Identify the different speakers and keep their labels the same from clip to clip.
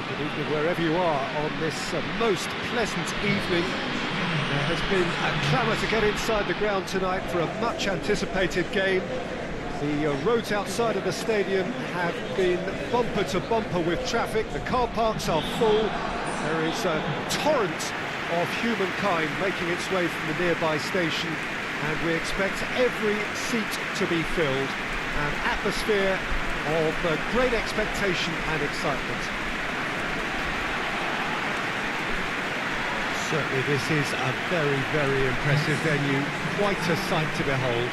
Speaker 1: Good evening wherever you are on this most pleasant evening. There has been a clamour to get inside the ground tonight for a much anticipated game. The roads outside of the stadium have been bumper to bumper with traffic. The car parks are full. There is a torrent of humankind making its way from the nearby station, and we expect every seat to be filled. An atmosphere of great expectation and excitement. Certainly this is a very, very impressive venue, quite a sight to behold.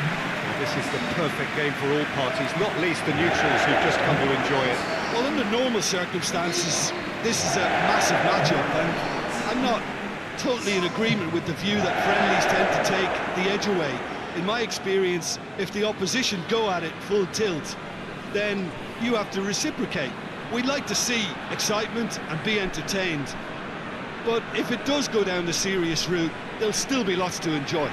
Speaker 1: And this is the perfect game for all parties, not least the neutrals who've just come to enjoy it.
Speaker 2: Well, under normal circumstances, this is a massive matchup, and I'm not totally in agreement with the view that friendlies tend to take the edge away. In my experience, if the opposition go at it full tilt, then you have to reciprocate. We'd like to see excitement and be entertained. But if it does go down the serious route, there'll still be lots to enjoy.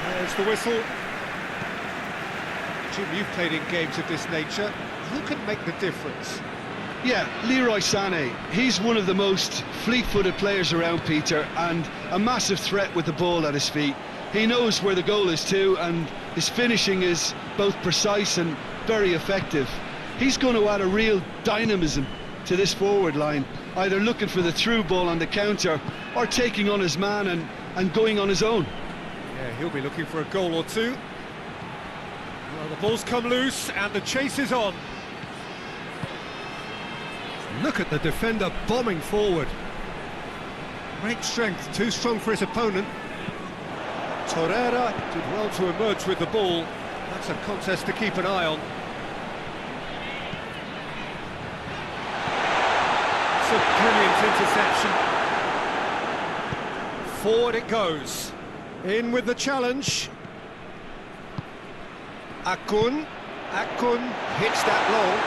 Speaker 1: There's the whistle. Jim, you've played in games of this nature. Who can make the difference?
Speaker 2: Yeah, Leroy Sané. He's one of the most fleet-footed players around, Peter, and a massive threat with the ball at his feet. He knows where the goal is too, and his finishing is both precise and very effective. He's going to add a real dynamism to this forward line, either looking for the through ball on the counter or taking on his man and going on his own.
Speaker 1: Yeah, he'll be looking for a goal or two. Well, the ball's come loose and the chase is on. Look at the defender bombing forward. Great strength, too strong for his opponent. Torreira did well to emerge with the ball. That's a contest to keep an eye on. It's a brilliant interception. Forward it goes. In with the challenge. Akun hits that long.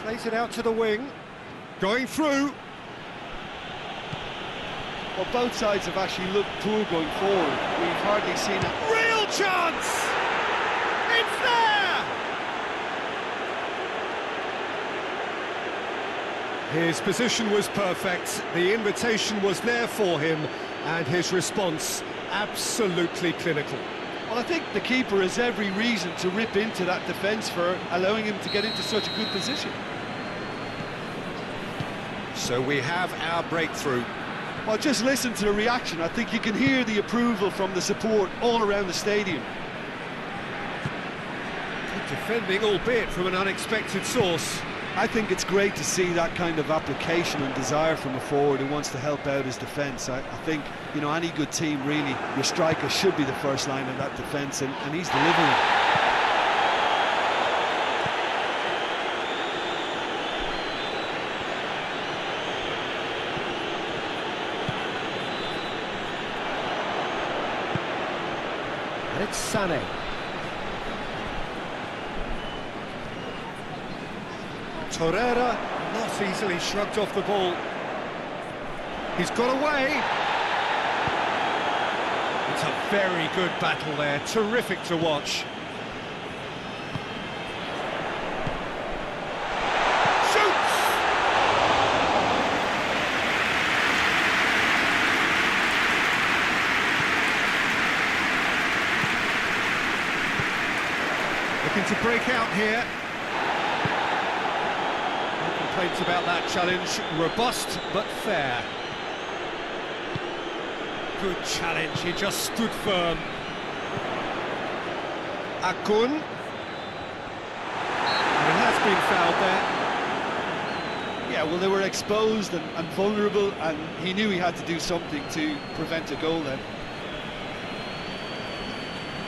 Speaker 1: Plays it out to the wing. Going through.
Speaker 2: Well, both sides have actually looked poor going forward. We've hardly seen a
Speaker 1: real chance! It's there! His position was perfect, the invitation was there for him, and his response absolutely clinical.
Speaker 2: Well, I think the keeper has every reason to rip into that defence for allowing him to get into such a good position.
Speaker 1: So we have our breakthrough.
Speaker 2: Well, just listen to the reaction. I think you can hear the approval from the support all around the stadium.
Speaker 1: Good defending, albeit from an unexpected source.
Speaker 2: I think it's great to see that kind of application and desire from a forward who wants to help out his defence. I think, you know, any good team, really, your striker should be the first line of that defence, and he's delivering.
Speaker 1: It's Sané. Torreira not easily shrugged off the ball. He's got away. It's a very good battle there, terrific to watch. Shoots! Looking to break out here. No complaints about that challenge. Robust but fair. Good challenge, he just stood firm. Akun. He has been fouled there.
Speaker 2: Yeah, well, they were exposed and vulnerable, and he knew he had to do something to prevent a goal then.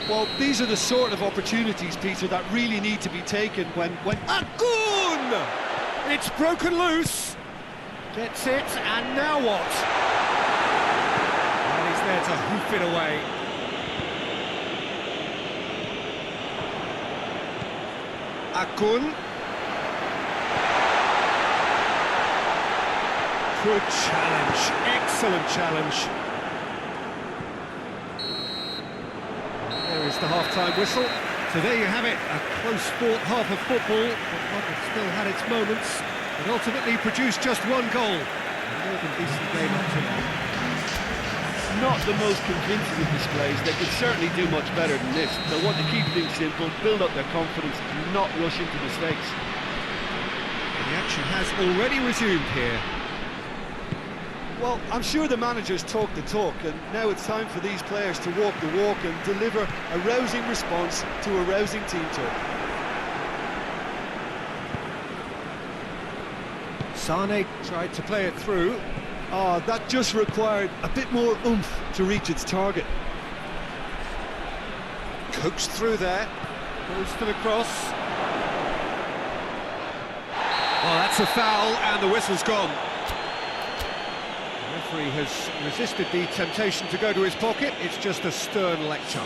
Speaker 2: Well, these are the sort of opportunities, Peter, that really need to be taken when...
Speaker 1: Akun! It's broken loose. Gets it, and now what? And he's there to hoof it away. Akun. Good challenge, excellent challenge. There is the half-time whistle. So there you have it, a close-fought half of football, but one that still had its moments, and ultimately produced just one goal. A more than decent game up to now.
Speaker 2: Not the most convincing of displays. They could certainly do much better than this. They'll want to keep things simple, build up their confidence, and not rush into mistakes.
Speaker 1: And the action has already resumed here.
Speaker 2: Well, I'm sure the managers talk the talk, and now it's time for these players to walk the walk and deliver a rousing response to a rousing team talk.
Speaker 1: Sane tried to play it through.
Speaker 2: That just required a bit more oomph to reach its target.
Speaker 1: Coaxed through there, goes to the cross. Oh, that's a foul, and the whistle's gone. The referee has resisted the temptation to go to his pocket. It's just a stern lecture.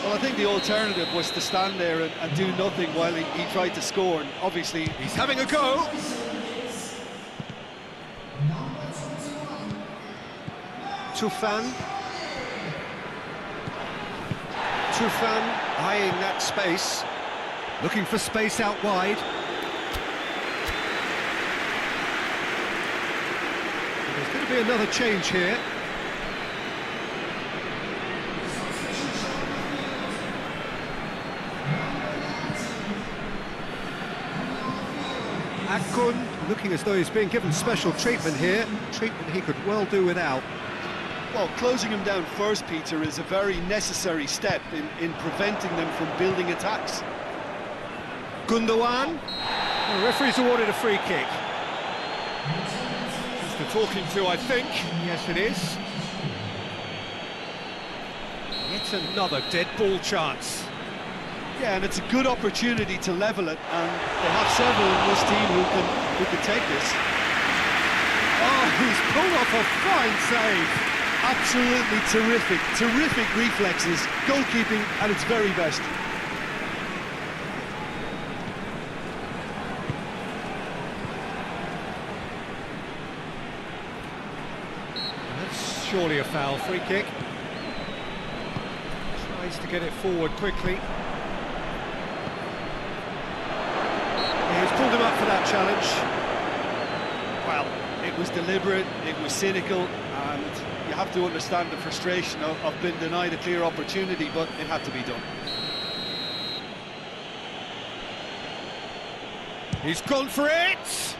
Speaker 2: Well, I think the alternative was to stand there and do nothing while he tried to score, and obviously
Speaker 1: He's having a go. Tufan eyeing that space, looking for space out wide. There's going to be another change here. Akun looking as though he's being given special treatment here, treatment he could well do without.
Speaker 2: Well, closing him down first, Peter, is a very necessary step in preventing them from building attacks.
Speaker 1: Gundogan. The referee's awarded a free kick. It's the talking to, I think. Yes, it is. Yet another dead ball chance.
Speaker 2: Yeah, and it's a good opportunity to level it, and they have several in this team who can take this.
Speaker 1: Oh, he's pulled off a fine save.
Speaker 2: Absolutely terrific reflexes, goalkeeping at its very best.
Speaker 1: That's surely a foul. Free kick. Tries to get it forward quickly. He's pulled him up for that challenge.
Speaker 2: Well, it was deliberate, it was cynical, and you have to understand the frustration of being denied a clear opportunity, but it had to be done.
Speaker 1: He's gone for it!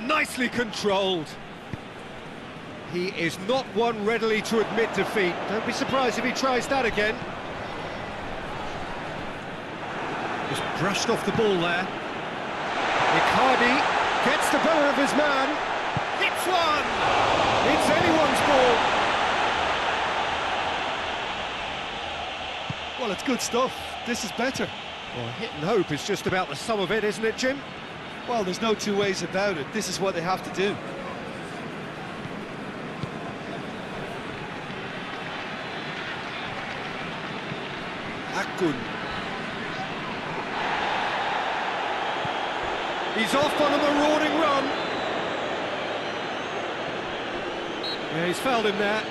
Speaker 1: Nicely controlled. He is not one readily to admit defeat. Don't be surprised if he tries that again. Just brushed off the ball there. Icardi gets the better of his man. Hits one! It's anyone's ball.
Speaker 2: Well, it's good stuff. This is better.
Speaker 1: Well, hit and hope is just about the sum of it, isn't it, Jim?
Speaker 2: Well, there's no two ways about it. This is what they have to do.
Speaker 1: Akun. He's off on a marauding run. Yeah, he's fouled him there.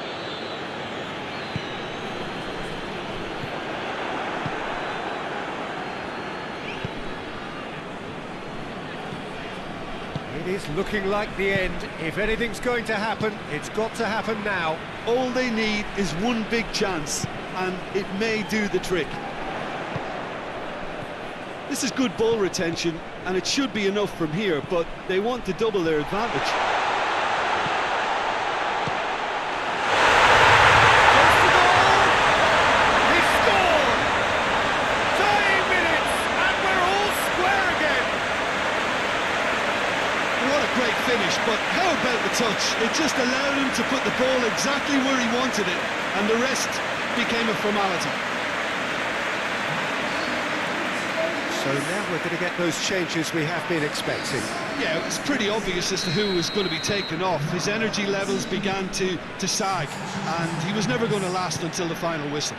Speaker 1: It is looking like the end. If anything's going to happen, it's got to happen now.
Speaker 2: All they need is one big chance, and it may do the trick. This is good ball retention, and it should be enough from here, but they want to double their advantage.
Speaker 1: Goes the goal! He scored! Dying minutes, and we're all square again!
Speaker 2: What a great finish, but how about the touch? It just allowed him to put the ball exactly where he wanted it, and the rest became a formality.
Speaker 1: So now we're going to get those changes we have been expecting.
Speaker 2: Yeah, it was pretty obvious as to who was going to be taken off. His energy levels began to sag, and he was never going to last until the final whistle.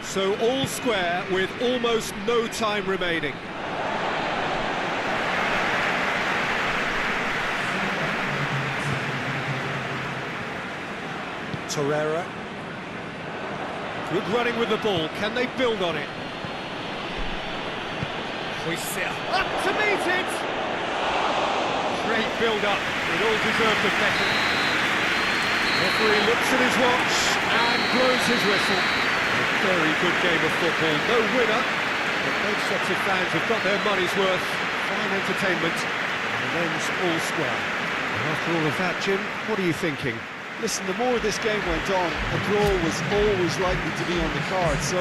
Speaker 1: So all square with almost no time remaining. Torreira. Good running with the ball. Can they build on it? Up to meet it! Great build-up. It all deserved a better. Referee looks at his watch and blows his whistle. A very good game of football. No winner, but both sets of fans have got their money's worth. Fine entertainment. And ends all square. And after all of that, Jim, what are you thinking?
Speaker 2: Listen, the more this game went on, a draw was always likely to be on the card. So